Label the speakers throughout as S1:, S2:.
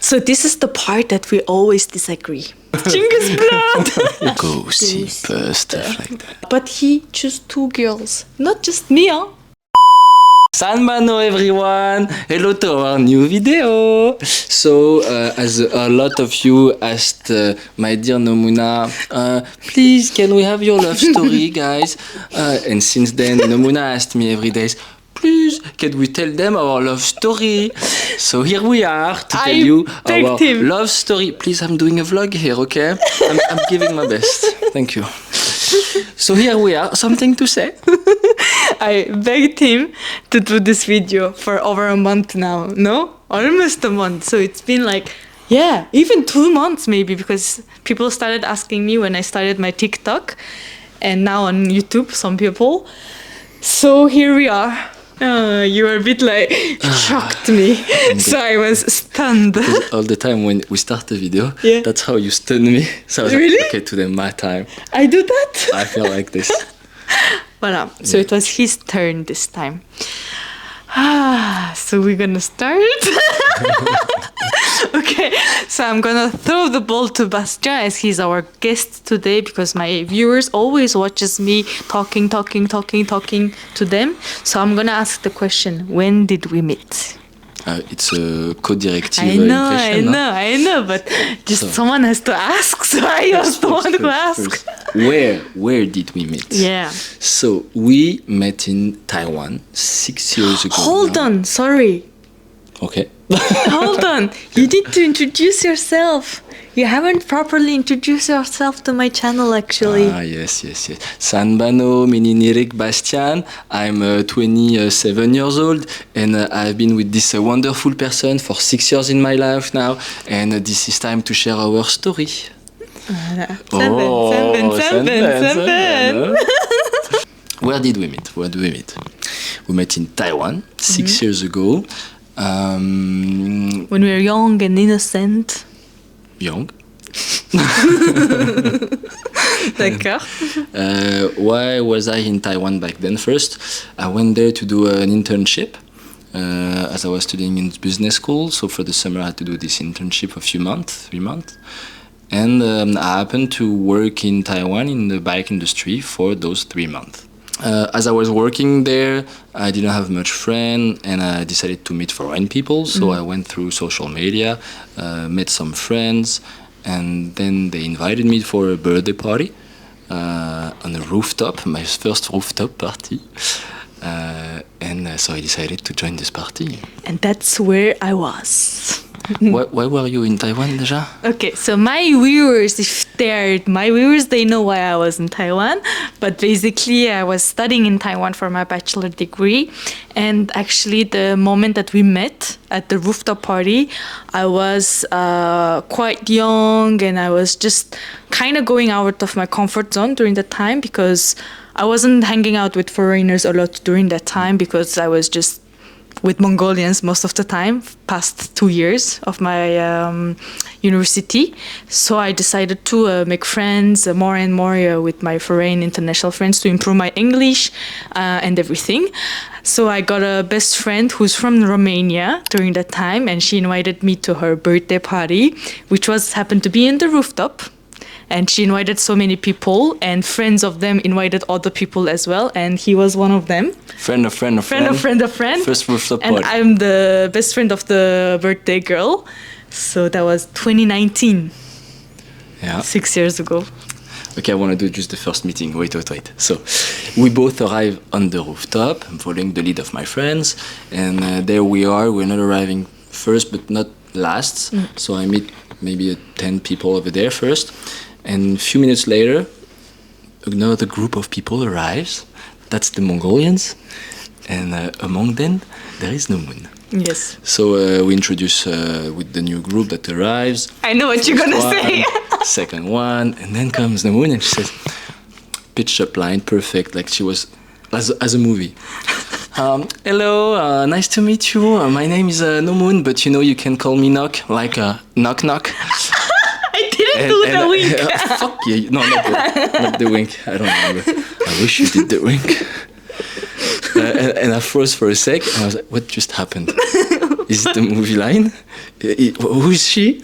S1: So this is the part that we always disagree. Genghis blood.
S2: Goosey stuff like that.
S1: But he chose 2 girls, not just me.
S2: Sanmano everyone! Hello to our new video! So, as a lot of you asked my dear Nomuna, please can we have your love story guys? And since then Nomuna asked me every day, please can we tell them our love story? So here we are to tell you our love story. Please, I'm doing a vlog here, okay? I'm giving my best. Thank you. So here we are, something to say?
S1: I begged him to do this video for over a month now. No? Almost a month. So it's been like, even 2 months maybe, because people started asking me when I started my TikTok and now on YouTube, some people. So here we are. You were a bit like shocked me. So I was stunned.
S2: All the time when we start the video, that's how you stun me. So I was
S1: really?
S2: like, okay, today my time.
S1: I do that?
S2: I feel like this.
S1: Voilà. So it was his turn this time. So we're gonna start. Okay, so I'm gonna throw the ball to Bastien as he's our guest today, because my viewers always watches me talking to them. So I'm gonna ask the question, when did we meet?
S2: It's a co-directive
S1: impression. I know, but just someone has to ask, so I was the one who asked.
S2: Where did we meet?
S1: Yeah.
S2: So we met in Taiwan 6 years ago.
S1: Hold on, sorry.
S2: Okay.
S1: Hold on, you need to introduce yourself. You haven't properly introduced yourself to my channel actually.
S2: Yes. Sanbano Mininirik Bastian. I'm 27 years old and I've been with this wonderful person for 6 years in my life now, and this is time to share our story. Seven. Where did we meet? We met in Taiwan 6 years ago.
S1: When we were young and innocent.
S2: Young.
S1: D'accord.
S2: Why was I in Taiwan back then? First, I went there to do an internship as I was studying in business school. So for the summer, I had to do this internship for 3 months. And I happened to work in Taiwan in the bike industry for those 3 months. As I was working there, I didn't have much friend, and I decided to meet foreign people. So I went through social media, met some friends, and then they invited me for a birthday party on a rooftop, my first rooftop party. And so I decided to join this party.
S1: And that's where I was.
S2: Why were you in Taiwan déjà?
S1: Okay, so my viewers, they know why I was in Taiwan. But basically, I was studying in Taiwan for my bachelor degree. And actually, the moment that we met at the rooftop party, I was quite young, and I was just kind of going out of my comfort zone during that time, because I wasn't hanging out with foreigners a lot during that time, because I was just with Mongolians most of the time, past 2 years of my university. So I decided to make friends more and more with my foreign international friends to improve my English and everything. So I got a best friend who's from Romania during that time, and she invited me to her birthday party, which happened to be in the rooftop. And she invited so many people, and friends of them invited other people as well, and he was one of them.
S2: Friend of friend.
S1: First
S2: rooftop
S1: party. And I'm the best friend of the birthday girl. So that was 2019.
S2: Yeah.
S1: 6 years ago.
S2: Okay, I want to do just the first meeting. Wait. So we both arrive on the rooftop. I'm following the lead of my friends, and there we are. We're not arriving first, but not last. So I meet maybe 10 people over there first. And a few minutes later, another group of people arrives. That's the Mongolians. And among them, there is Nomun.
S1: Yes.
S2: So we introduce with the new group that arrives.
S1: I know what you're going to say.
S2: Second one. And then comes Nomun and she says, pitch up line, perfect. Like she was as a movie. Hello, nice to meet you. My name is Nomun, but you can call me Knock, like knock knock.
S1: I didn't do the wink.
S2: Fuck yeah. No, not the wink. I don't remember. I wish you did the wink. And I froze for a sec, and I was like, what just happened? Is it a movie line? Who is she?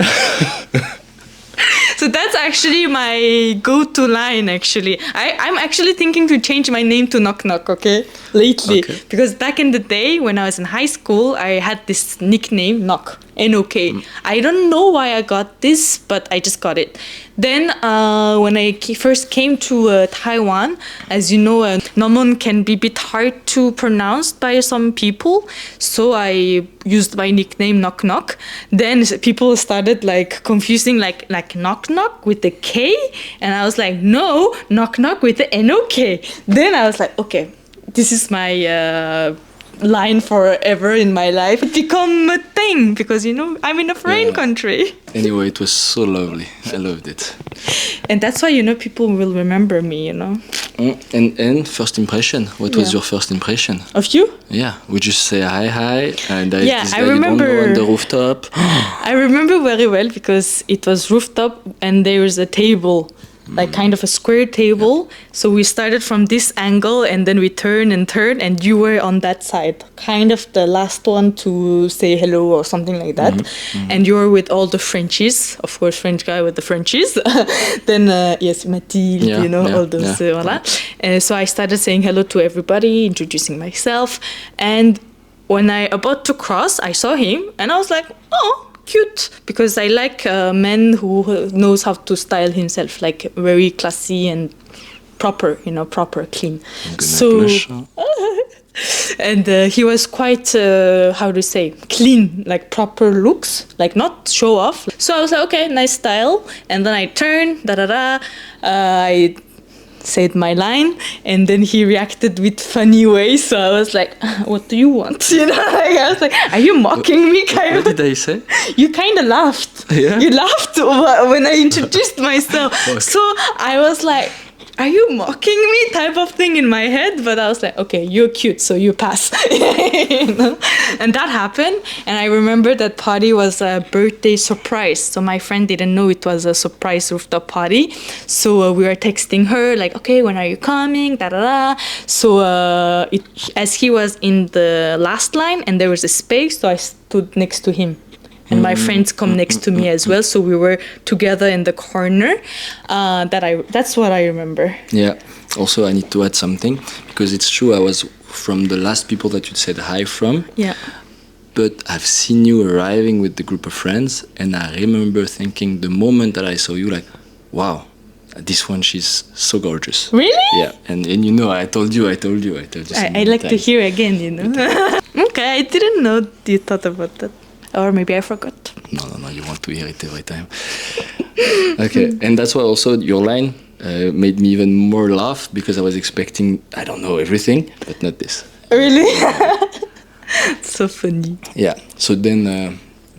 S1: So that's actually my go-to line, actually. I'm actually thinking to change my name to Knock Knock, okay? Lately.
S2: Okay.
S1: Because back in the day, when I was in high school, I had this nickname, Knock. N-O-K. I don't know why I got this, but I just got it. Then when I first came to Taiwan, as you know, Nomon can be a bit hard to pronounce by some people. So I used my nickname Knock Knock. Then people started like confusing like Knock Knock with the K. And I was like, no, Knock Knock with the N-O-K. Then I was like, okay, this is my line forever in my life. It become a thing because, you know, I'm in a foreign country.
S2: Anyway, it was so lovely. I loved it.
S1: And that's why, you know, people will remember me, you know.
S2: And first impression. What was your first impression?
S1: Of you?
S2: Yeah. Would you say hi? And
S1: Yeah,
S2: this
S1: I
S2: guy you don't know
S1: remember-
S2: on the rooftop.
S1: I remember very well because it was rooftop and there was a table, like kind of a square table. So we started from this angle and then we turned and you were on that side, kind of the last one to say hello or something like that. And you were with all the Frenchies, of course, French guy with the Frenchies. Then, yes, Mathilde,
S2: Yeah,
S1: you know,
S2: yeah,
S1: all those,
S2: yeah.
S1: voilà. So I started saying hello to everybody, introducing myself. And when I about to cross, I saw him and I was like, oh, cute, because I like a man who knows how to style himself, like very classy and proper, you know, proper, clean. So, and he was quite, how to say, clean, like proper looks, like not show off. So I was like, okay, nice style. And then I turned, I said my line, and then he reacted with funny ways. So I was like, "What do you want?" You know, like, I was like, "Are you mocking me?" Kind
S2: What
S1: of.
S2: did I say?
S1: You kind of laughed.
S2: Yeah?
S1: You laughed when I introduced myself.
S2: Okay.
S1: So I was like, "Are you mocking me?" type of thing in my head. But I was like, "Okay, you're cute, so you pass." You know? And that happened. And I remember that party was a birthday surprise. So my friend didn't know it was a surprise rooftop party. So we were texting her like, "Okay, when are you coming?" Da da da. So as he was in the last line and there was a space, so I stood next to him. And my friends come next to me as well, so we were together in the corner. That's what I remember.
S2: Yeah. Also, I need to add something because it's true. I was from the last people that you said hi from.
S1: Yeah.
S2: But I've seen you arriving with the group of friends, and I remember thinking the moment that I saw you, like, wow, this one, she's so gorgeous.
S1: Really?
S2: Yeah. And you know, I told you. so
S1: I
S2: many
S1: like to
S2: times.
S1: hear again, you know. Okay, I didn't know you thought about that. Or maybe I forgot.
S2: No, you want to hear it every time. Okay, and that's why also your line made me even more laugh because I was expecting, I don't know, everything, but not this.
S1: Really? So funny.
S2: Yeah, so then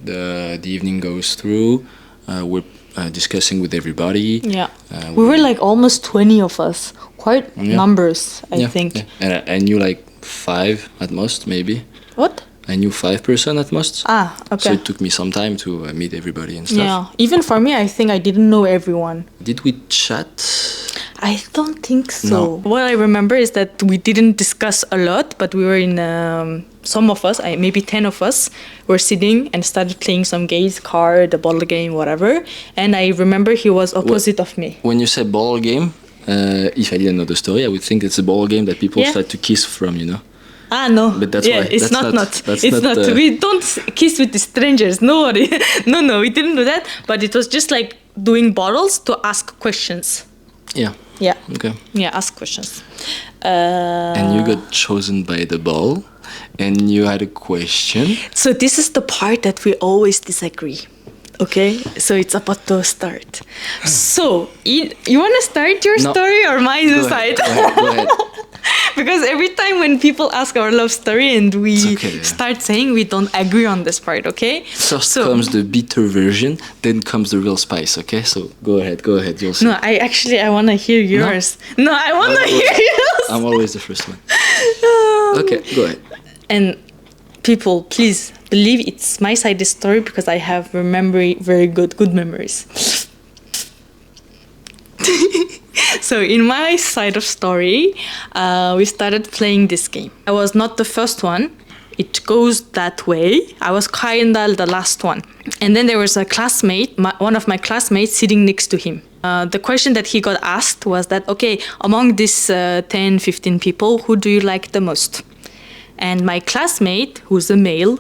S2: the evening goes through, we're discussing with everybody.
S1: Yeah. We were like almost 20 of us. Quite numbers, I think.
S2: Yeah. And I knew like 5 at most, maybe.
S1: What?
S2: I knew 5 person at most.
S1: Ah, okay.
S2: So it took me some time to meet everybody and stuff.
S1: Yeah, even for me, I think I didn't know everyone.
S2: Did we chat?
S1: I don't think so.
S2: No.
S1: What I remember is that we didn't discuss a lot, but we were in, some of us, maybe 10 of us, were sitting and started playing some games, card, a bottle game, whatever. And I remember he was opposite of me.
S2: When you say ball game, if I didn't know the story, I would think it's a ball game that people start to kiss from, you know?
S1: Ah, no.
S2: But that's
S1: yeah,
S2: why.
S1: it's
S2: That's
S1: not.
S2: that's
S1: It's
S2: not,
S1: not. We don't kiss with the strangers. Nobody. No, we didn't do that. But it was just like doing bottles to ask questions.
S2: Yeah.
S1: Yeah.
S2: Okay.
S1: Yeah, ask questions.
S2: And you got chosen by the ball, and you had a question.
S1: So this is the part that we always disagree. Okay, so it's about to start. So you want to start your
S2: No.
S1: story or my
S2: Go
S1: side?
S2: ahead, go ahead.
S1: Because every time when people ask our love story and we
S2: It's okay, yeah.
S1: start saying we don't agree on this part, okay?
S2: First
S1: So-
S2: comes the bitter version, then comes the real spice. Okay, so go ahead. You'll see.
S1: No, I want to hear yours. No, I want to hear yours.
S2: I'm always the first one. Okay, go ahead.
S1: And people, please believe it's my side of the story because I have very good memories. So in my side of story, we started playing this game. I was not the first one. it goes that way. I was kinda the last one. And then there was a classmate, one of my classmates sitting next to him. The question that he got asked was that, okay, among these 10, 15 people, who do you like the most? And my classmate, who's a male,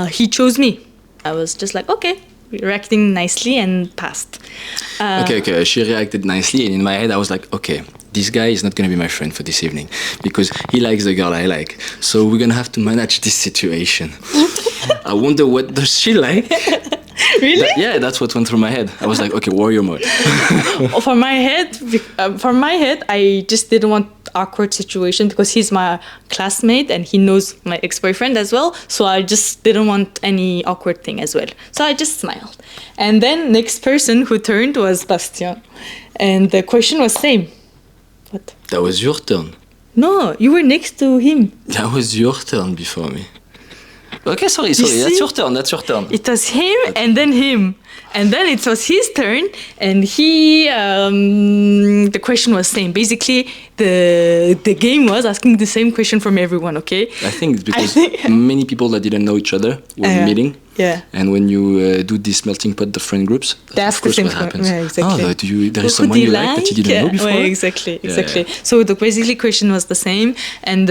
S1: he chose me. I was just like, okay, reacting nicely and passed.
S2: Okay. She reacted nicely, and in my head, I was like, okay, this guy is not going to be my friend for this evening because he likes the girl I like. So we're going to have to manage this situation. I wonder what does she like?
S1: Really?
S2: That's what went through my head. I was like, okay, warrior mode.
S1: For my head, I just didn't want awkward situation because he's my classmate and he knows my ex-boyfriend as well. So I just didn't want any awkward thing as well. So I just smiled. And then next person who turned was Bastien. And the question was same. What?
S2: That was your turn.
S1: No, you were next to him.
S2: That was your turn before me. Okay, sorry, that's your turn.
S1: It was him and then him. And then it was his turn and he, the question was same. Basically, the game was asking the same question from everyone, okay?
S2: I think it's because many people that didn't know each other were meeting.
S1: Yeah.
S2: And when you do this melting pot, the friend groups,
S1: that's
S2: of course
S1: the same
S2: what happens.
S1: Yeah, exactly.
S2: Oh, there is someone you like that you didn't know before?
S1: Yeah, exactly.
S2: Yeah.
S1: So the basically question was the same. And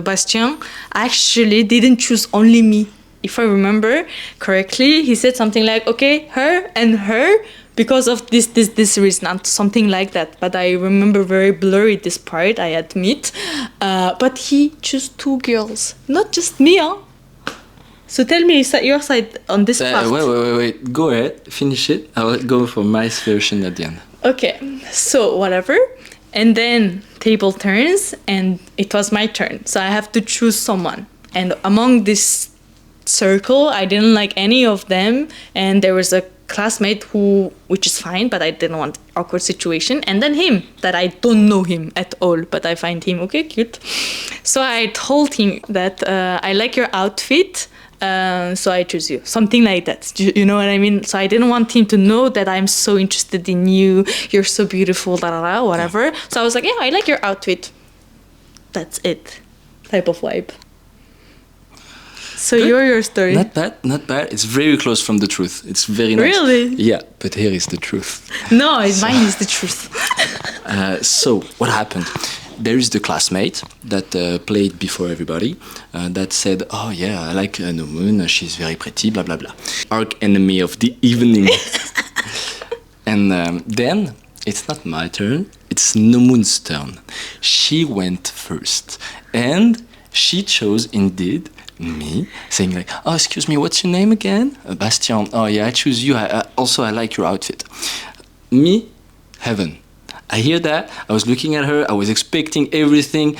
S1: Bastien actually didn't choose only me. If I remember correctly, he said something like, okay, her and her, because of this reason, something like that. But I remember very blurry this part, I admit. But he chose 2 girls, not just me, huh? So tell me your side on this part.
S2: Wait. Go ahead, finish it. I'll go for my version at the end.
S1: Okay, so whatever. And then table turns, and it was my turn. So I have to choose someone. And among this circle, I didn't like any of them. And there was a classmate which is fine, but I didn't want awkward situation. And then him, that I don't know him at all, but I find him, okay, cute. So I told him that I like your outfit. So I choose you. Something like that. You know what I mean? So I didn't want him to know that I'm so interested in you. You're so beautiful, whatever. So I was like, yeah, I like your outfit. That's it. Type of vibe. So
S2: Good.
S1: your story.
S2: Not bad. It's very close from the truth. It's very nice.
S1: Really?
S2: Yeah, but here is the truth.
S1: No, mine is the truth.
S2: So what happened? There is the classmate that played before everybody that said, oh yeah, I like Nomun, she's very pretty, blah, blah, blah. Arch enemy of the evening. And then it's not my turn, it's Nomun's turn. She went first. And she chose indeed me, saying like, oh, excuse me, what's your name again? Bastien. Oh yeah, I choose you. I like your outfit. Me, heaven. I hear that. I was looking at her. I was expecting everything.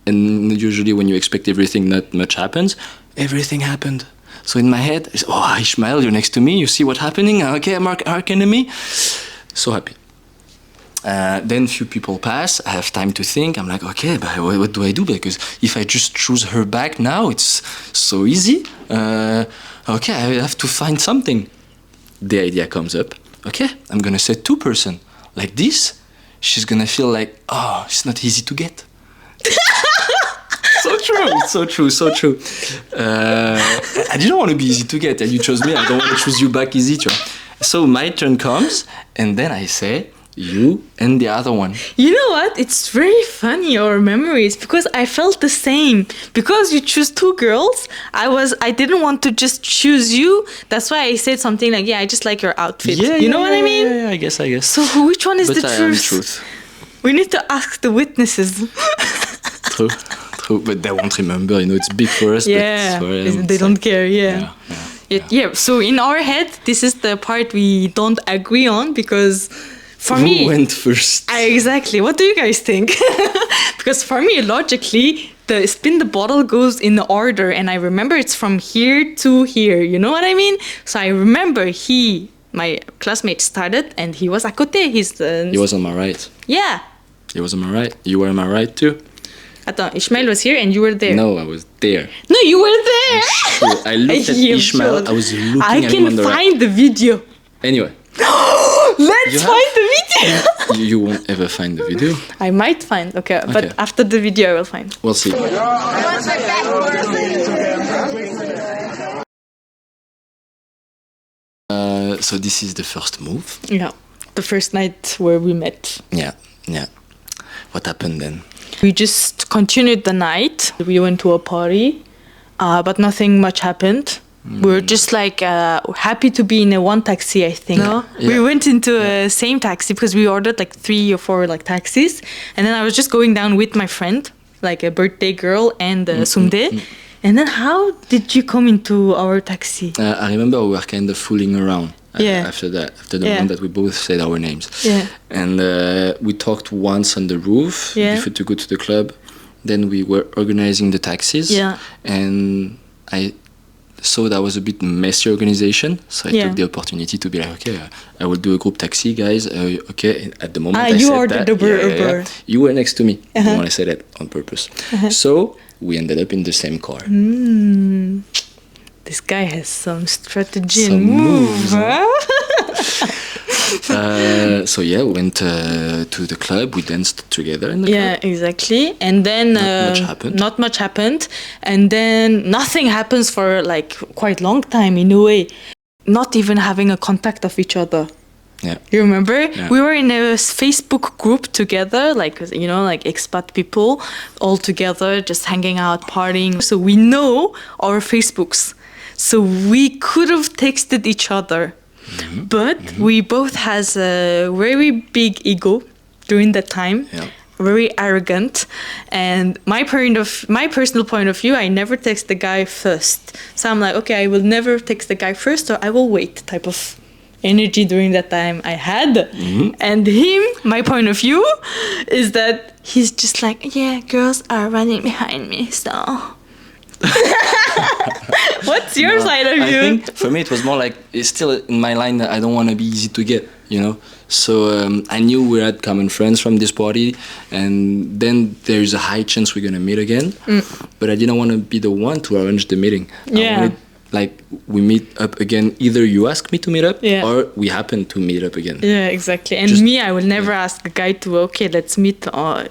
S2: And usually when you expect everything, not much happens. Everything happened. So in my head, oh, Ishmael, you're next to me. You see what's happening? Okay, I'm arch enemy. So happy. Then few people pass. I have time to think. I'm like, okay, but what do I do? Because if I just choose her back now, it's so easy. Okay, I have to find something. The idea comes up. Okay, I'm going to set 2 person like this. She's gonna feel like, oh, it's not easy to get. So true. I didn't want to be easy to get, and you chose me. I don't want to choose you back easy. So my turn comes, and then I say, you and the other one.
S1: You know what? It's very funny, your memories, because I felt the same. Because you choose 2 girls, I didn't want to just choose you. That's why I said something like, yeah, I just like your outfit. You know what I mean?
S2: Yeah, I guess.
S1: So which one is the truth?
S2: I am truth.
S1: We need to ask the witnesses.
S2: True. But they won't remember. It's big for us.
S1: Yeah,
S2: but for them,
S1: they don't care. Yeah.
S2: Yeah.
S1: So in our head, this is the part we don't agree on because for me...
S2: Who went first?
S1: Exactly. What do you guys think? Because for me, logically, the spin the bottle goes in the order and I remember it's from here to here. You know what I mean? So I remember my classmate started and he was à côté. He was
S2: on my right.
S1: Yeah.
S2: He was on my right. You were on my right too.
S1: Attends, Ishmael was here and you were there.
S2: No, I was there.
S1: No, you were there.
S2: Sure. I looked at Ishmael. I was looking at him on the right.
S1: I can find the video.
S2: Anyway.
S1: Let's find the video.
S2: You won't ever find the video.
S1: I might find. Okay, but after the video I will find.
S2: We'll see. So this is the first move.
S1: Yeah. The first night where we met.
S2: Yeah. What happened then?
S1: We just continued the night. We went to a party, but nothing much happened. We were just like happy to be in a one taxi, I think. No?
S2: Yeah.
S1: We went into a same taxi because we ordered like 3 or 4 like taxis. And then I was just going down with my friend, like a birthday girl and Sumde. And then how did you come into our taxi?
S2: I remember we were kind of fooling around after that, after the moment that we both said our names.
S1: Yeah.
S2: And we talked once on the roof before to go to the club. Then we were organizing the taxis.
S1: Yeah.
S2: And I saw that was a bit messy organization. So I took the opportunity to be like, okay, I will do a group taxi, guys. Okay, and at the moment I
S1: you
S2: said
S1: ordered
S2: that.
S1: Uber.
S2: You were next to me when I said it on purpose. So we ended up in the same car.
S1: This guy has some strategy
S2: Some
S1: and
S2: moves,
S1: huh?
S2: So we went to the club. We danced together in the club.
S1: Exactly. And then not much happened. And then nothing happens for like quite long time in a way. Not even having a contact of each other.
S2: Yeah.
S1: You remember?
S2: Yeah.
S1: We were in a Facebook group together, like, you know, like expat people all together, just hanging out, partying. So we know our Facebooks. So we could have texted each other. But we both has a very big ego during that time. Yeah. Very arrogant. And my personal point of view, I never text the guy first. So I'm like, okay, I will never text the guy first, or I will wait type of energy during that time I had. And him, my point of view is that he's just like, yeah, girls are running behind me, so what's your side of
S2: I
S1: you?
S2: think for me it was more like, it's still in my line that I don't want to be easy to get, you know. So I knew we had common friends from this party, and then there's a high chance we're gonna meet again. But I didn't want to be the one to arrange the meeting. I wanted, like, we meet up again, either you ask me to meet up or we happen to meet up again.
S1: Yeah, exactly. And me, I will never ask a guy to, okay, let's meet,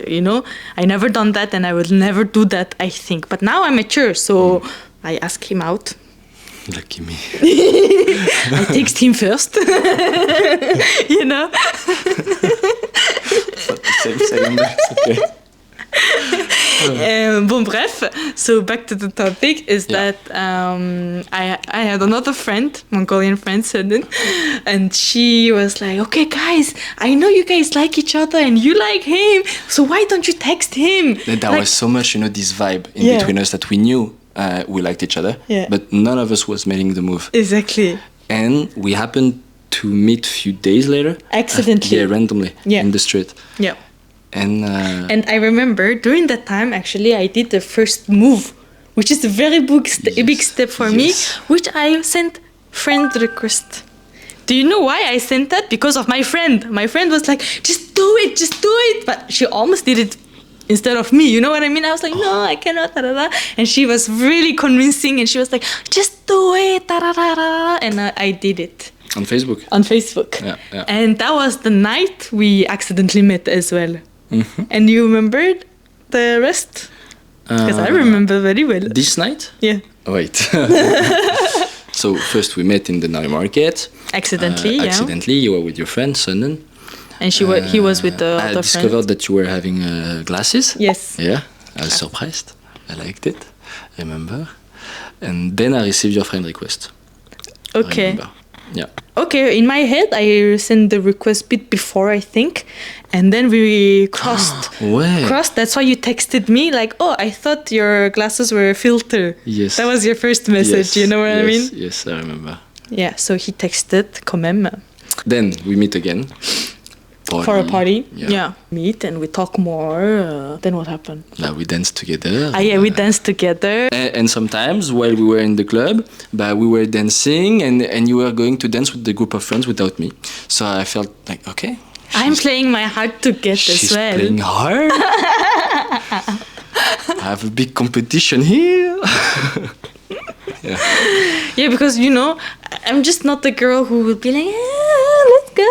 S1: you know. I never done that, and I will never do that, I think. But now I'm mature, so I ask him out.
S2: Lucky me.
S1: I text him first. You know.
S2: Same, that's okay.
S1: Bon, bref, so back to the topic is that I had another friend, Mongolian friend, Sudan, and she was like, okay, guys, I know you guys like each other and you like him, so why don't you text him?
S2: There was so much, you know, this vibe in between us that we knew we liked each other, but none of us was making the move.
S1: Exactly.
S2: And we happened to meet a few days later.
S1: Accidentally.
S2: Randomly in the street.
S1: Yeah.
S2: And
S1: I remember during that time, actually, I did the first move, which is a very big step for me, which I sent friend request. Do you know why I sent that? Because of my friend. My friend was like, just do it. But she almost did it instead of me. You know what I mean? I was like, no, I cannot. Da, da, da. And she was really convincing, and she was like, just do it. Da, da, da, da. And I did it.
S2: On Facebook.
S1: On Facebook.
S2: Yeah.
S1: And that was the night we accidentally met as well. And you remembered the rest? Because I remember very well.
S2: This night?
S1: Yeah.
S2: Wait. So first we met in the night market.
S1: Accidentally,
S2: Accidentally, you were with your friend, Sunan.
S1: And he was with the other friend.
S2: I discovered that you were having glasses.
S1: Yes.
S2: Yeah, I was surprised. I liked it. I remember. And then I received your friend request.
S1: Okay.
S2: Yeah.
S1: Okay, in my head, I sent the request bit before, I think. And then we crossed. Crossed. That's why you texted me like, oh, I thought your glasses were a filter.
S2: Yes.
S1: That was your first message, you know what I mean?
S2: Yes, I remember.
S1: Yeah, so he texted, quand même.
S2: Then we meet again.
S1: For a party. Yeah. Meet and we talk more. Then what happened?
S2: We danced together.
S1: We danced together.
S2: And sometimes while we were in the club, we were dancing and you were going to dance with the group of friends without me. So I felt like, okay.
S1: I'm playing my heart to get as well.
S2: She's playing hard. I have a big competition here.
S1: Yeah, because, you know, I'm just not the girl who will be like, let's go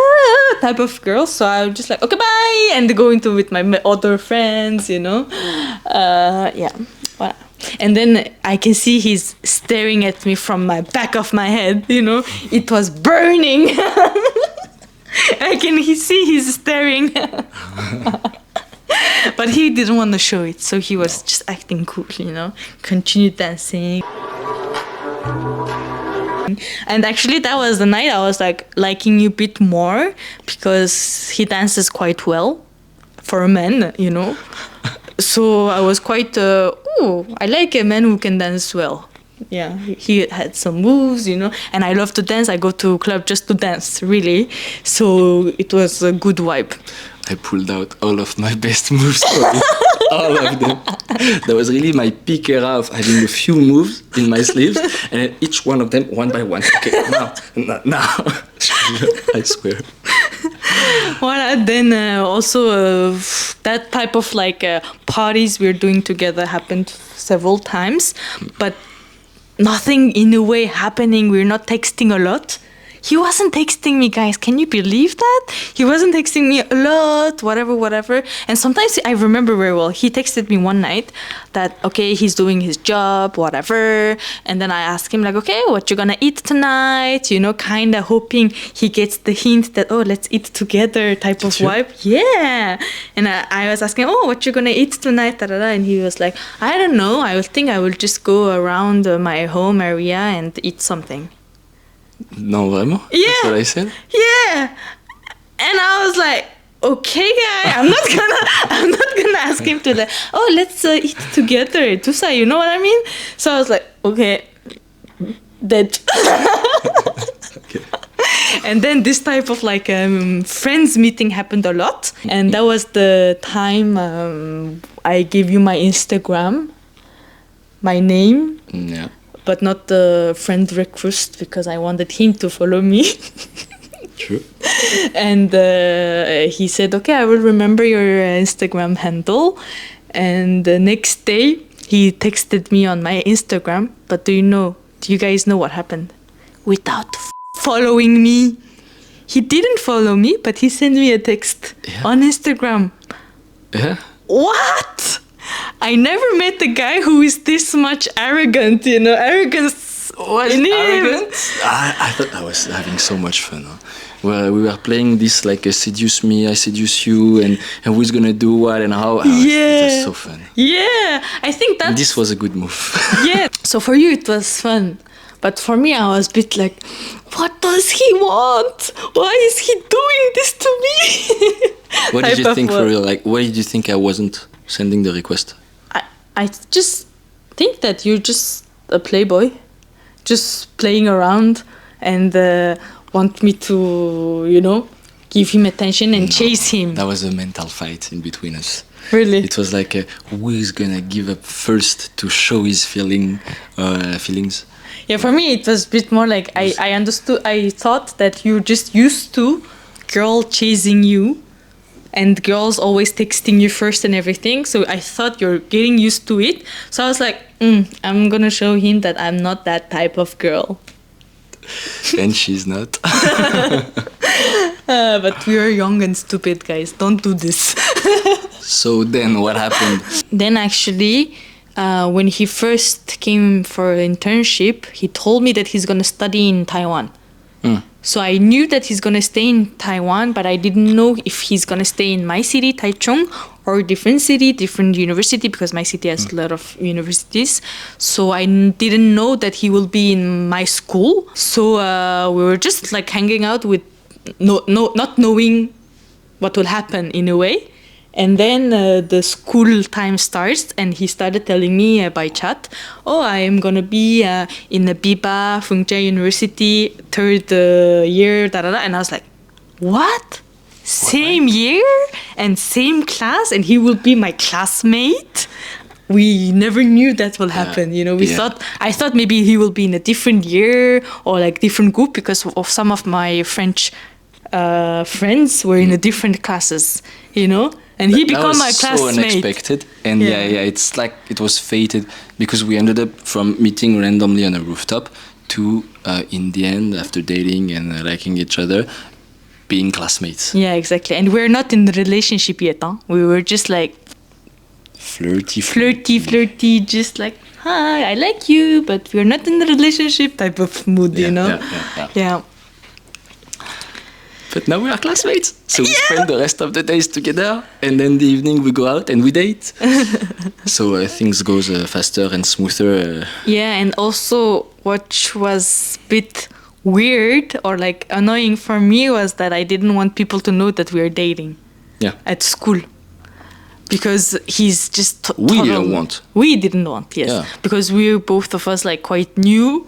S1: type of girl. So I'm just like, okay, bye, and go into with my other friends, you know. Yeah. Voilà. And then I can see he's staring at me from my back of my head, It was burning. See he's staring. But he didn't want to show it, so he was just acting cool, Continued dancing. And actually that was the night I was like liking you a bit more because he dances quite well for a man, So I was quite, I like a man who can dance well. Yeah, he had some moves, and I love to dance. I go to club just to dance, really. So it was a good vibe.
S2: I pulled out all of my best moves for you. All of them. That was really my peak era of having a few moves in my sleeves, and then each one of them one by one. Okay, now. I swear.
S1: Voilà, then also that type of parties we're doing together happened several times, but nothing in a way happening. We're not texting a lot. He wasn't texting me, guys. Can you believe that? He wasn't texting me a lot, whatever. And sometimes I remember very well, he texted me one night that, okay, he's doing his job, whatever. And then I asked him, okay, what you gonna eat tonight? Kind of hoping he gets the hint that, let's eat together type of vibe. Yeah. And I was asking, what you gonna eat tonight? And he was like, I don't know. I think I will just go around my home area and eat something.
S2: No, vraiment?
S1: Yeah.
S2: That's what I said?
S1: Yeah. And I was like, okay, guy, I'm not gonna ask him to let's eat together, Tusa, you know what I mean? So I was like, okay, dead.
S2: Okay.
S1: And then this type of friends meeting happened a lot, and that was the time I gave you my Instagram, my name.
S2: Yeah.
S1: But not the friend request because I wanted him to follow me.
S2: True.
S1: And he said, okay, I will remember your Instagram handle. And the next day, he texted me on my Instagram. But do you guys know what happened? Without following me. He didn't follow me, but he sent me a text on Instagram.
S2: Yeah?
S1: What? I never met a guy who is this much arrogant, arrogance
S2: was
S1: in him.
S2: Arrogant? I thought I was having so much fun. Huh? Well, we were playing this a seduce me, I seduce you, and who's gonna do what and how. It was so fun.
S1: Yeah, I think that
S2: this was a good move.
S1: Yeah, so for you it was fun. But for me, I was a bit like, what does he want? Why is he doing this to me?
S2: What did you think for real? Why did you think I wasn't sending the request?
S1: I just think that you're just a playboy, just playing around and want me to, give him attention and chase him.
S2: That was a mental fight in between us.
S1: Really?
S2: It was like, who is gonna give up first to show his feelings?
S1: Yeah, for me it was a bit more like I understood. I thought that you're just used to girl chasing you. And girls always texting you first and everything. So I thought you're getting used to it. So I was like, I'm going to show him that I'm not that type of girl.
S2: And she's not.
S1: But we are young and stupid, guys. Don't do this.
S2: So then what happened?
S1: Then actually, when he first came for an internship, he told me that he's going to study in Taiwan. So I knew that he's going to stay in Taiwan, but I didn't know if he's going to stay in my city, Taichung, or different city, different university, because my city has a lot of universities. So I didn't know that he will be in my school. So we were just hanging out with not knowing what will happen in a way. And then the school time starts, and he started telling me by chat, I am going to be in the Biba Fungja University, third year, And I was like, what? Same year and same class, and he will be my classmate? We never knew that will happen, I thought maybe he will be in a different year or different group because of some of my French friends were in a different classes, And he became my classmate.
S2: So unexpected, and it's it was fated because we ended up from meeting randomly on a rooftop to in the end, after dating and liking each other, being classmates.
S1: Yeah, exactly. And we're not in the relationship yet. Huh? We were just flirty, just hi, I like you, but we're not in a relationship type of mood, you know? Yeah.
S2: But now we are classmates. So we spend the rest of the days together, and then the evening we go out and we date. So things goes faster and smoother.
S1: Yeah, and also what was a bit weird or like annoying for me was that I didn't want people to know that we were dating.
S2: Yeah.
S1: At school. Because he's just
S2: We didn't want.
S1: We didn't want, yes.
S2: Yeah.
S1: Because we were both of us like quite new.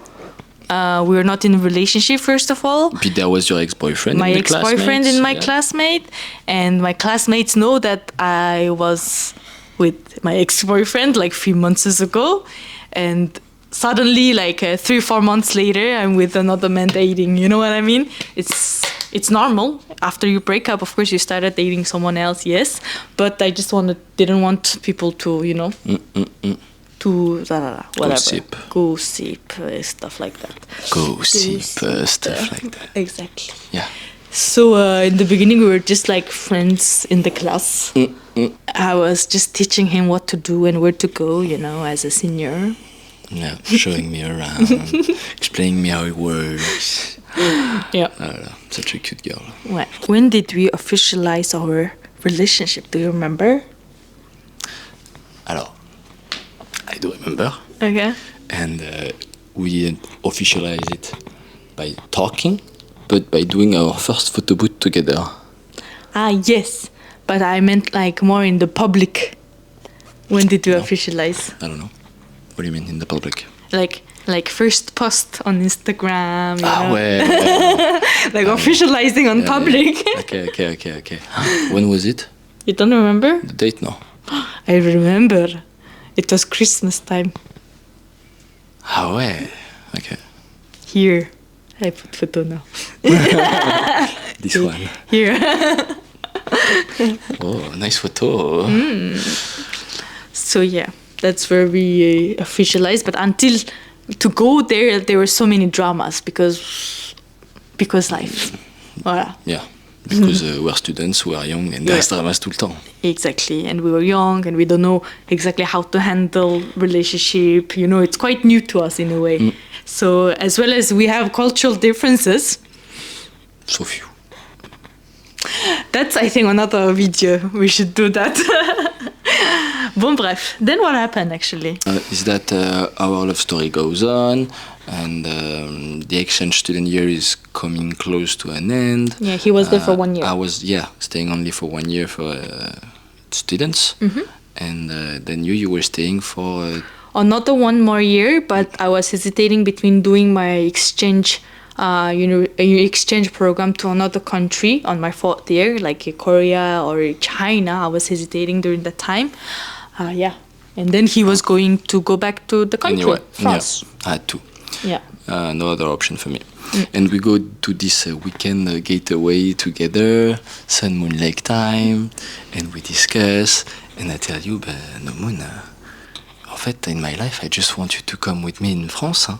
S1: We were not in a relationship, first of all.
S2: But there was your ex-boyfriend.
S1: My ex-boyfriend and my
S2: yeah.
S1: classmate. And my classmates know that I was with my ex-boyfriend like 3 months ago. And suddenly, like 3-4 months later, I'm with another man dating. You know what I mean? It's normal. After you break up, of course, you started dating someone else, yes. But I just didn't want people to, you know, to whatever. Gossip, stuff like that.
S2: Gossip, stuff like that.
S1: Exactly.
S2: Yeah.
S1: So in the beginning, we were just like friends in the class. I was just teaching him what to do and where to go, you know, as a senior.
S2: Yeah, showing me around, explaining me how it works.
S1: Yeah.
S2: Such a cute girl.
S1: Ouais. When did we officialize our relationship? Do you remember?
S2: Alors, I do remember.
S1: Okay.
S2: And we officialized it by talking, but by doing our first photo boot together.
S1: Ah, yes. But I meant like more in the public. When did we officialize?
S2: I don't know. What do you mean in the public?
S1: Like first post on Instagram, you know?
S2: Ouais.
S1: Like officializing on public.
S2: Yeah. Okay. When was it?
S1: You don't remember?
S2: The date, no.
S1: I remember. It was Christmas time.
S2: Ah ouais. Okay.
S1: Here. I put photo now.
S2: This one.
S1: Here.
S2: Oh, nice photo.
S1: So yeah, that's where we officialized. But until to go there were so many dramas because life. Voilà.
S2: Yeah. Because we're students, we're young, and there's dramas tout le temps.
S1: Exactly, and we were young, and we don't know exactly how to handle relationship. You know, it's quite new to us in a way. So as well as we have cultural differences.
S2: So few.
S1: That's, I think, another video. We should do that. Bon, bref. Then what happened, actually?
S2: Is that our love story goes on, and the exchange student year is coming close to an end.
S1: Yeah, he was there for 1 year.
S2: I was, staying only for 1 year for students. And then you were staying for...
S1: Another 1 more year, but I was hesitating between doing my exchange exchange program to another country on my 4th year, like Korea or China. I was hesitating during that time. And then he was going to go back to the country, France.
S2: Yeah, I had to.
S1: Yeah.
S2: No other option for me. And we go to this weekend getaway together, Sun Moon Lake time, and we discuss. And I tell you, no moon. En fait, in my life, I just want you to come with me in France. Hein.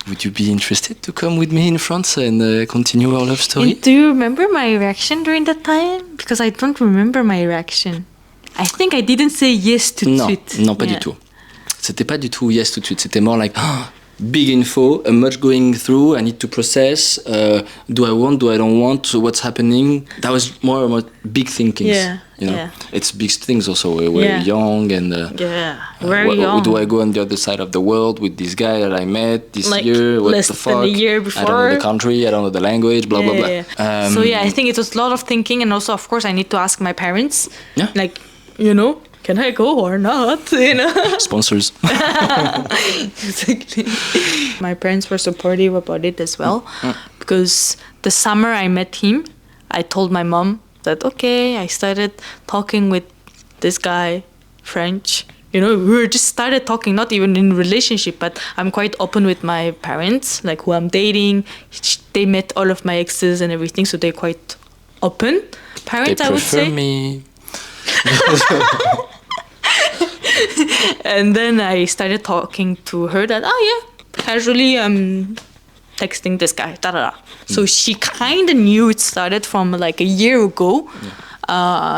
S2: Would you be interested to come with me in France and continue our love story?
S1: And do you remember my reaction during that time? Because I don't remember my reaction. I think I didn't say yes tout de suite.
S2: Non, pas du tout. C'était pas du tout yes tout de suite. C'était more like, big info, much going through, I need to process. Do I want, do I don't want, what's happening? That was more big thinkings.
S1: Yeah.
S2: You know?
S1: Yeah.
S2: It's big things also. We're young and
S1: very young.
S2: Do I go on the other side of the world with this guy that I met this
S1: like
S2: year? What
S1: less
S2: the fuck?
S1: than a year before.
S2: I don't know the country, I don't know the language, blah, blah, blah.
S1: Yeah. So I think it was a lot of thinking, and also, of course, I need to ask my parents.
S2: Yeah.
S1: Like, you know, can I go or not? You know.
S2: Sponsors.
S1: Exactly. My parents were supportive about it as well, because the summer I met him, I told my mom that, okay, I started talking with this guy, French. You know, we just started talking, not even in relationship, but I'm quite open with my parents, like who I'm dating. They met all of my exes and everything, so they're quite open. Parents, I would say.
S2: Me.
S1: And then I started talking to her that, casually I'm texting this guy, So she kind of knew it started from like a year ago.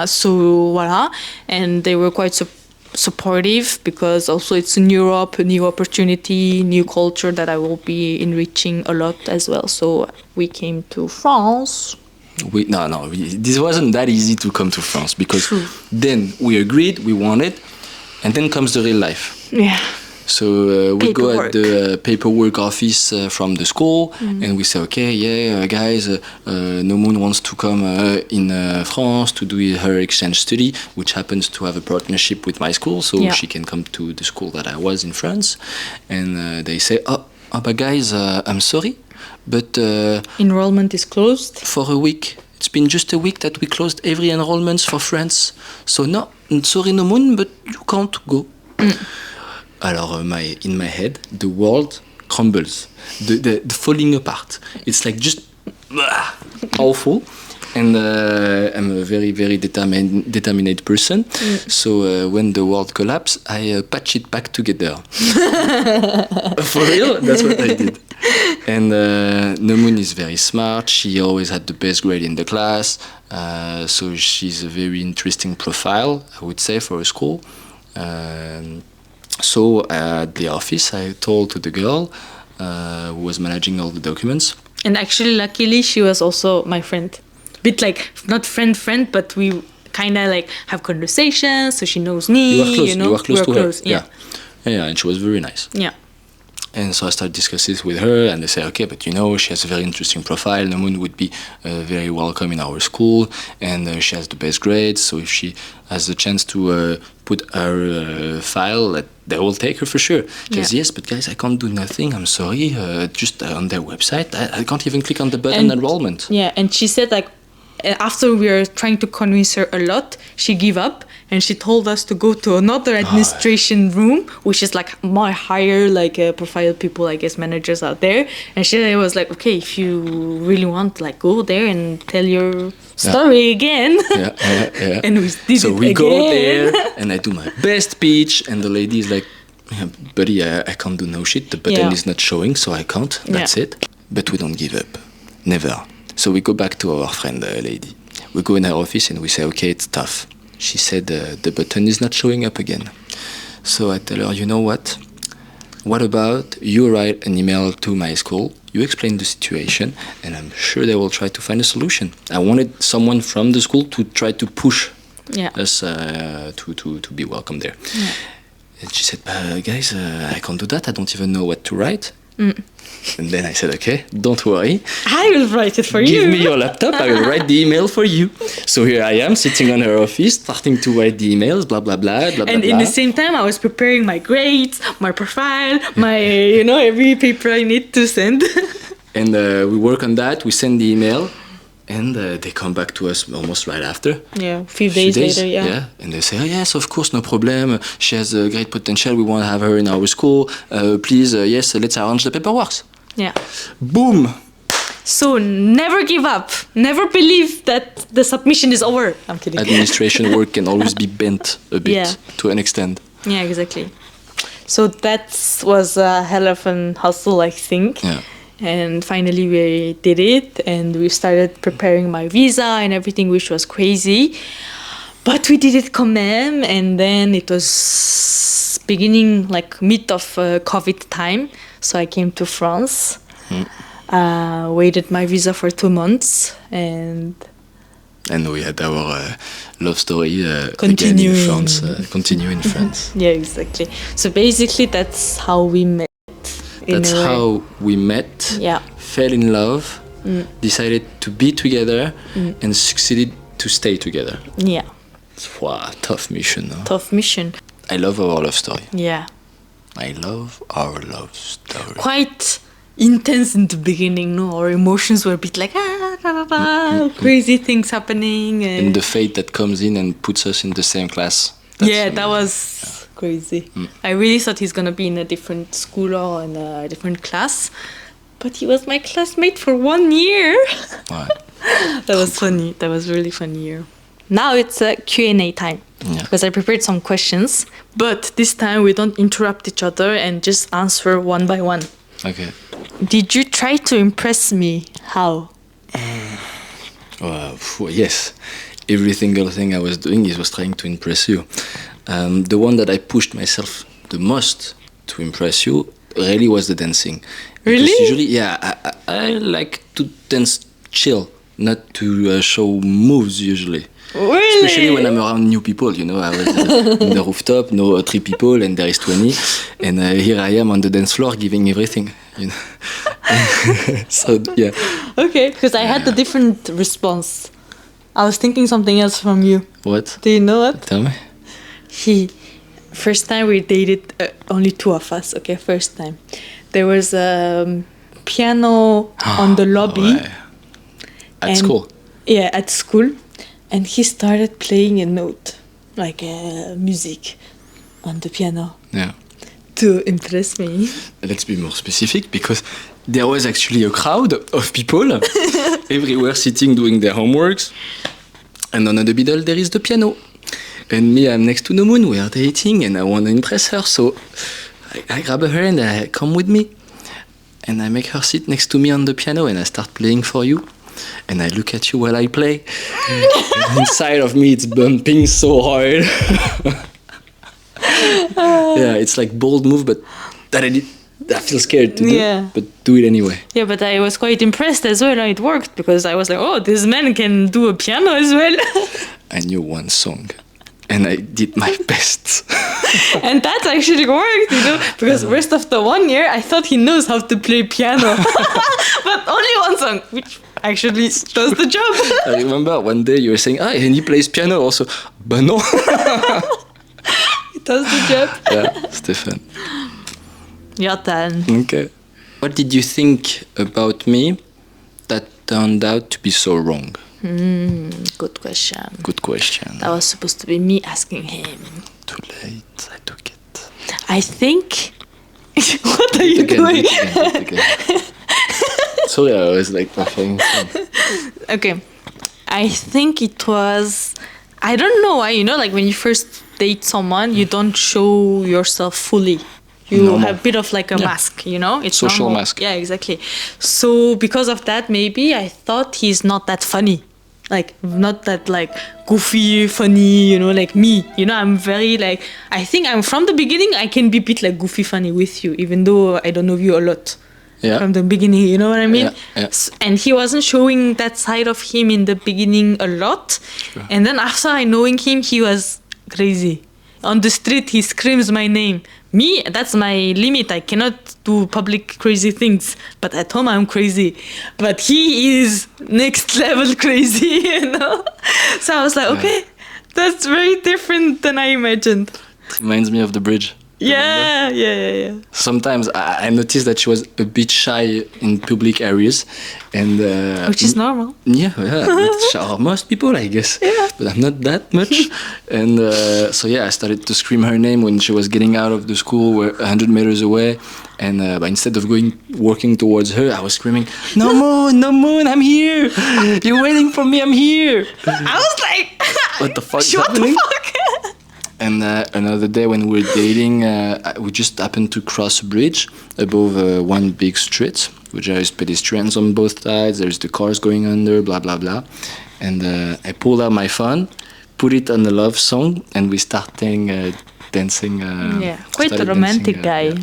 S1: So voila, and they were quite supportive because also it's in Europe, a new opportunity, new culture that I will be enriching a lot as well. So we came to France.
S2: This wasn't that easy to come to France because then we agreed, we wanted, and then comes the real life.
S1: Yeah.
S2: So we go at the paperwork office from the school and we say, okay, guys, Nomun wants to come in France to do her exchange study, which happens to have a partnership with my school, so she can come to the school that I was in France. And they say, but guys, I'm sorry, but
S1: enrollment is closed
S2: for a week. It's been just a week that we closed every enrollments for France. So no, sorry Nomun, but you can't go. Alors, in my head, the world crumbles, the falling apart. It's like just awful. And I'm a very, very determined person. So when the world collapsed, I patched it back together. For real, that's what I did. And Nomun is very smart. She always had the best grade in the class. So she's a very interesting profile, I would say, for a school. So at the office, I told to the girl who was managing all the documents.
S1: And actually, luckily, she was also my friend. Bit like, not friend, but we kind of like have conversations, so she knows me.
S2: You were close to her.
S1: Yeah,
S2: and she was very nice.
S1: Yeah.
S2: And so I started discussing with her, and they say, okay, but she has a very interesting profile. Nomun would be very welcome in our school, and she has the best grades. So if she has the chance to put her file, they will take her for sure. She says, yes, but guys, I can't do nothing. I'm sorry. Just on their website, I can't even click on the button enrollment.
S1: Yeah, and she said like, after we were trying to convince her a lot, she gave up and she told us to go to another administration room, which is like more higher, like profile people, I guess, managers out there. And she was like, okay, if you really want, like, go there and tell your story again. And we did so we go there, and I do my best speech, and the lady is like, buddy, I can't do no shit. The button is not showing, so I can't. That's it. But we don't give up. Never. So we go back to our friend lady. We go in her office and we say, okay, it's tough. She said the button is not showing up again. So I tell her, you know what? What about you write an email to my school, you explain the situation, and I'm sure they will try to find a solution. I wanted someone from the school to try to push us to be welcome there. Yeah. And she said, guys, I can't do that. I don't even know what to write. And then I said, okay, don't worry. I will write it for you.
S2: Give me your laptop, I will write the email for you. So here I am, sitting on her office, starting to write the emails, blah, blah, blah, blah,
S1: and
S2: blah,
S1: in the same time, I was preparing my grades, my profile, my, every paper I need to send.
S2: And we work on that, we send the email, and they come back to us almost right after.
S1: Yeah, a few days later, yeah.
S2: And they say, oh, yes, of course, no problem. She has a great potential. We want to have her in our school. Please, yes, let's arrange the paperwork.
S1: Yeah.
S2: Boom.
S1: So never give up. Never believe that the submission is over. I'm kidding.
S2: Administration work can always be bent a bit to an extent.
S1: Yeah, exactly. So that was a hell of an hustle, I think.
S2: Yeah.
S1: And finally we did it, and we started preparing my visa and everything, which was crazy. But we did it quand même, and then it was beginning, like mid of COVID time. So I came to France, waited my visa for 2 months, and
S2: we had our love story
S1: continue
S2: again in France. Continue in France.
S1: Yeah, exactly. So basically that's how we met.
S2: That's how we met, fell in love, decided to be together, and succeeded to stay together.
S1: Yeah.
S2: Wow, tough mission. Huh?
S1: Tough mission.
S2: I love our love story.
S1: Yeah.
S2: I love our love story.
S1: Quite intense in the beginning, no? Our emotions were a bit like, crazy things happening.
S2: And the fate that comes in and puts us in the same class.
S1: That was crazy. I really thought he's going to be in a different school or in a different class. But he was my classmate for 1 year.
S2: Wow.
S1: That was funny. That was really funny year. Now it's a Q&A time. Because I prepared some questions. But this time we don't interrupt each other and just answer one by one.
S2: Okay.
S1: Did you try to impress me? How?
S2: Yes. every single thing I was doing, he was trying to impress you. The one that I pushed myself the most to impress you really was the dancing.
S1: Really?
S2: Because usually, yeah, I like to dance chill, not to show moves usually.
S1: Really?
S2: Especially when I'm around new people, you know. I was in the rooftop, 3 people, and there is 20. And here I am on the dance floor giving everything, you know. So, yeah.
S1: Okay, because I had a different response. I was thinking something else from you.
S2: What?
S1: Do you know what?
S2: Tell me.
S1: First time we dated, only 2 of us, okay, first time. There was a piano on the lobby.
S2: Ouais. At school?
S1: Yeah, at school. And he started playing a note, like music, on the piano.
S2: Yeah.
S1: To impress me.
S2: Let's be more specific, because there was actually a crowd of people everywhere sitting doing their homeworks. And on the middle there is the piano. And me, I'm next to the moon, we are dating, and I want to impress her. So I grab her and I come with me. And I make her sit next to me on the piano and I start playing for you. And I look at you while I play. And inside of me, it's bumping so hard. Yeah, it's like bold move, but I feel scared to do, but do it anyway.
S1: Yeah, but I was quite impressed as well. It worked because I was like, oh, this man can do a piano as well.
S2: I knew one song. And I did my best.
S1: And that actually worked, you know, because rest of the 1 year, I thought he knows how to play piano. But only one song, which actually does the job.
S2: I remember one day you were saying, and he plays piano also. But no.
S1: It does the job.
S2: Yeah, Stefan.
S1: Your turn.
S2: Okay. What did you think about me that turned out to be so wrong?
S1: Good question.
S2: Good question.
S1: That was supposed to be me asking him.
S2: Too late, I took it.
S1: I think... What are you doing?
S2: Again. Sorry, I was like laughing.
S1: Okay. I think it was... I don't know why, you know, like when you first date someone, you don't show yourself fully. You have a bit of like a mask, you know? It's
S2: social
S1: normal.
S2: mask.
S1: Yeah, exactly. So because of that, maybe I thought he's not that funny. Like, not that like goofy, funny, you know, like me. You know, I'm very like, I think I'm from the beginning, I can be a bit like goofy, funny with you, even though I don't know you a lot. Yeah. From the beginning, you know what I mean?
S2: Yeah.
S1: And he wasn't showing that side of him in the beginning a lot. Sure. And then after I knowing him, he was crazy. On the street, he screams my name. Me, that's my limit. I cannot do public crazy things. But at home, I'm crazy. But he is next level crazy, you know? So I was like, okay, that's very different than I imagined.
S2: It reminds me of the bridge.
S1: Yeah.
S2: Sometimes I noticed that she was a bit shy in public areas, and
S1: which is normal.
S2: Yeah, most people, I guess. Yeah. But I'm not that much, and so I started to scream her name when she was getting out of the school, 100 meters away, and but instead of walking towards her, I was screaming, "No moon, I'm here! You're waiting for me, I'm here!"
S1: I was like,
S2: "What the fuck is
S1: what
S2: happening?"
S1: The fuck?
S2: And another day when we were dating, we just happened to cross a bridge above one big street, which there is pedestrians on both sides, there's the cars going under, blah, blah, blah. And I pulled out my phone, put it on a love song, and we started dancing.
S1: Quite a romantic guy.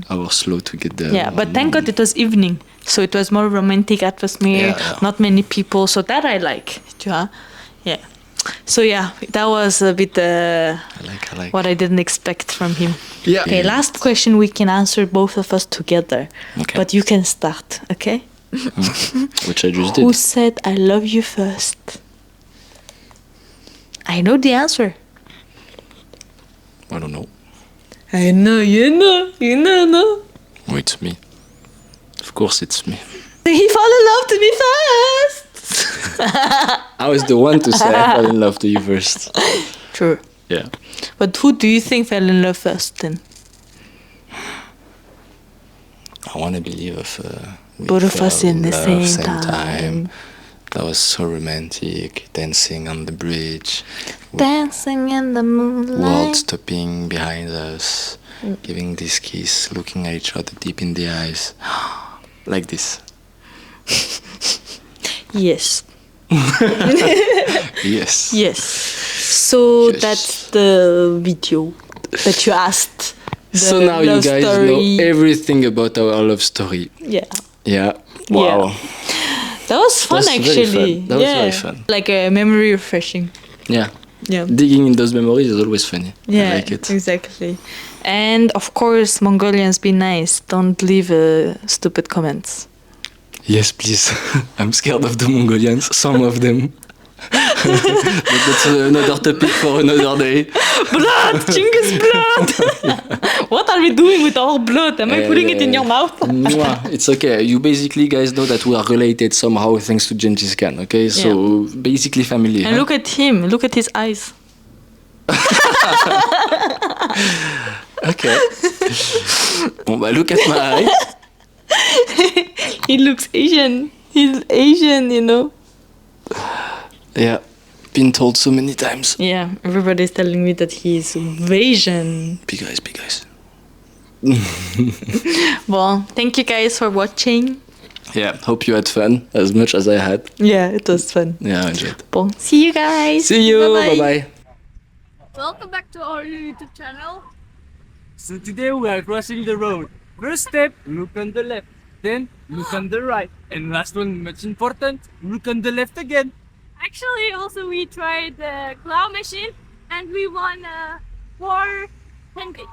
S2: I was slow to get there.
S1: Yeah, but thank God it was evening, so it was more romantic atmosphere, not many people, so that I like. Yeah. So that was a bit I like what I didn't expect from him. Yeah. Okay, last question we can answer both of us together. Okay. But you can start, okay?
S2: Which I just did.
S1: Who said I love you first? I know the answer.
S2: I don't know.
S1: I know, you know.
S2: Oh, it's me. Of course it's me.
S1: He fell in love to me first.
S2: I was the one to say I fell in love to you first.
S1: True.
S2: Yeah.
S1: But who do you think fell in love first then?
S2: I want to believe
S1: both of us in the same time.
S2: That was so romantic, dancing on the bridge.
S1: Dancing in the moonlight.
S2: World stopping behind us, giving this kiss, looking at each other deep in the eyes. Like this.
S1: Yes.
S2: Yes.
S1: Yes. So
S2: Yes.
S1: that's the video that you asked. The
S2: So now you
S1: love
S2: guys
S1: story.
S2: know everything about our love story.
S1: Yeah.
S2: Yeah. Wow.
S1: Yeah. That was fun
S2: That's very
S1: actually.
S2: fun. That was very fun.
S1: Like a memory refreshing.
S2: Yeah.
S1: Yeah.
S2: Digging in those memories is always funny.
S1: Yeah,
S2: I like it.
S1: exactly. And of course, Mongolians, be nice. Don't leave stupid comments.
S2: Yes, please. I'm scared of the Mongolians. Some of them. But that's another topic for another day.
S1: Blood! Genghis blood! What are we doing with our blood? Am I putting it in your mouth?
S2: Mwah. It's okay. You basically guys know that we are related somehow thanks to Genghis Khan, okay? So basically family.
S1: And look at him. Look at his eyes.
S2: Okay. Bon, bah, look at my eyes.
S1: He looks Asian. He's Asian, you know.
S2: Yeah. Been told so many times.
S1: Yeah, everybody's telling me that he's Asian.
S2: Big eyes, big eyes.
S1: Well, thank you guys for watching.
S2: Yeah, hope you had fun as much as I had.
S1: Yeah, it was fun.
S2: Yeah, I enjoyed.
S1: Bon, see you guys.
S2: See you.
S1: Bye-bye.
S2: Bye-bye.
S3: Welcome back to our YouTube channel.
S4: So today we are crossing the road. First step, look on the left. Then look on the right. And last one, much important, look on the left again.
S3: Actually, also we tried the claw machine and we won 4 pancakes.